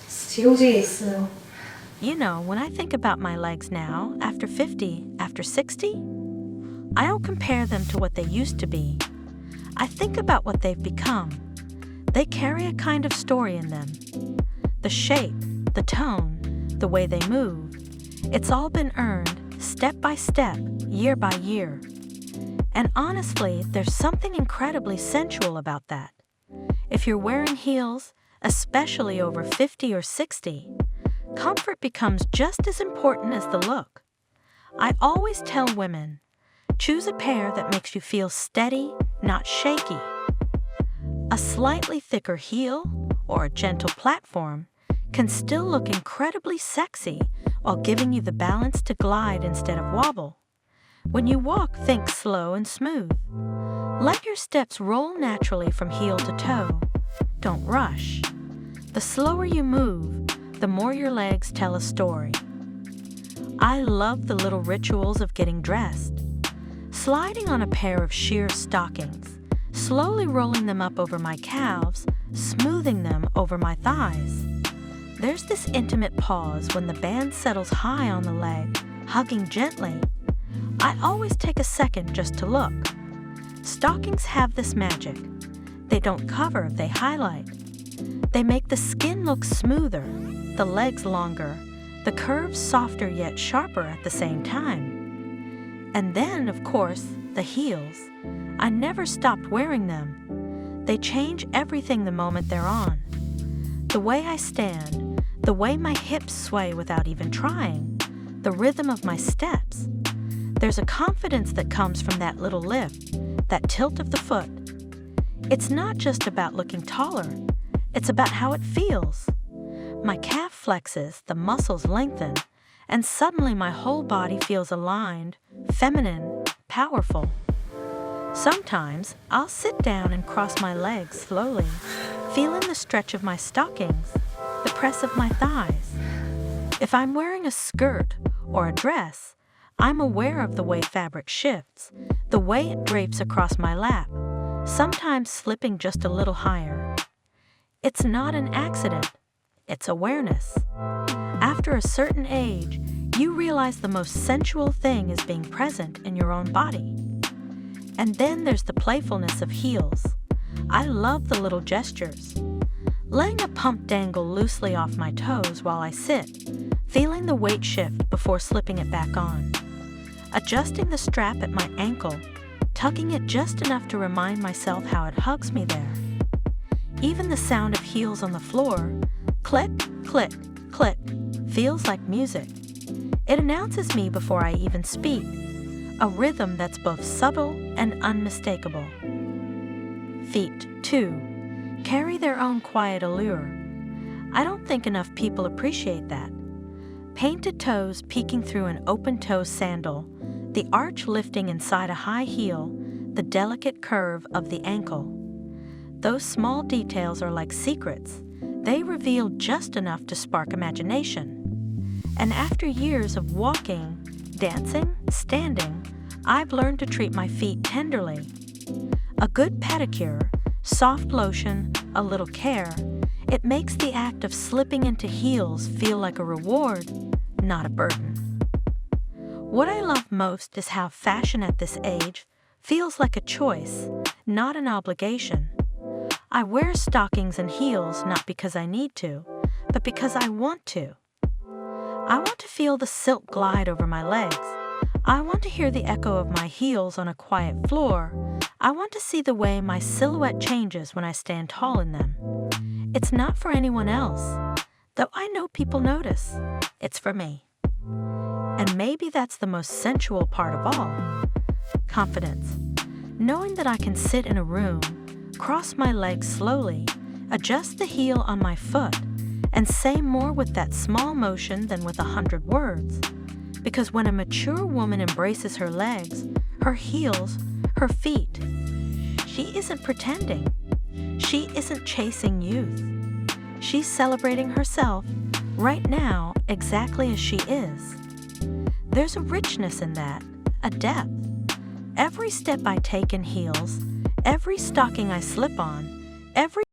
지우개 있어요. You know, when I think about my legs now, after 50, after 60, I don't compare them to what they used to be. I think about what they've become. They carry a kind of story in them. The shape, the tone, the way they move, it's all been earned step by step, year by year. And honestly, there's something incredibly sensual about that. If you're wearing heels, especially over 50 or 60, comfort becomes just as important as the look. I always tell women, choose a pair that makes you feel steady, not shaky. A slightly thicker heel or a gentle platform can still look incredibly sexy while giving you the balance to glide instead of wobble. When you walk, think slow and smooth. Let your steps roll naturally from heel to toe. Don't rush. The slower you move, the more your legs tell a story. I love the little rituals of getting dressed. Sliding on a pair of sheer stockings, slowly rolling them up over my calves, smoothing them over my thighs. There's this intimate pause when the band settles high on the leg, hugging gently. I always take a second just to look. Stockings have this magic. They don't cover, they highlight. They make the skin look smoother, the legs longer, the curves softer yet sharper at the same time. And then, of course, the heels. I never stopped wearing them. They change everything the moment they're on. The way I stand, the way my hips sway without even trying, the rhythm of my steps. There's a confidence that comes from that little lift, that tilt of the foot. It's not just about looking taller, it's about how it feels. My calf flexes, the muscles lengthen, and suddenly my whole body feels aligned, feminine, powerful. Sometimes I'll sit down and cross my legs slowly, feeling the stretch of my stockings, the press of my thighs. If I'm wearing a skirt or a dress, I'm aware of the way fabric shifts, the way it drapes across my lap, sometimes slipping just a little higher. It's not an accident, it's awareness. After a certain age, you realize the most sensual thing is being present in your own body. And then there's the playfulness of heels. I love the little gestures. Letting a pump dangle loosely off my toes while I sit, feeling the weight shift before slipping it back on. Adjusting the strap at my ankle, tucking it just enough to remind myself how it hugs me there. Even the sound of heels on the floor, click, click, click, feels like music. It announces me before I even speak, a rhythm that's both subtle and unmistakable. Feet, too, carry their own quiet allure. I don't think enough people appreciate that. Painted toes peeking through an open-toe sandal, the arch lifting inside a high heel, the delicate curve of the ankle. Those small details are like secrets. They reveal just enough to spark imagination. And after years of walking, dancing, standing, I've learned to treat my feet tenderly. A good pedicure, soft lotion, a little care, it makes the act of slipping into heels feel like a reward, not a burden. What I love most is how fashion at this age feels like a choice, not an obligation. I wear stockings and heels not because I need to, but because I want to. I want to feel the silk glide over my legs. I want to hear the echo of my heels on a quiet floor. I want to see the way my silhouette changes when I stand tall in them. It's not for anyone else, though I know people notice. It's for me. And maybe that's the most sensual part of all. Confidence. Knowing that I can sit in a room, cross my legs slowly, adjust the heel on my foot, and say more with that small motion than with 100 words. Because when a mature woman embraces her legs, her heels, her feet, she isn't pretending. She isn't chasing youth. She's celebrating herself right now exactly as she is. There's a richness in that, a depth. Every step I take in heels, every stocking I slip on, Every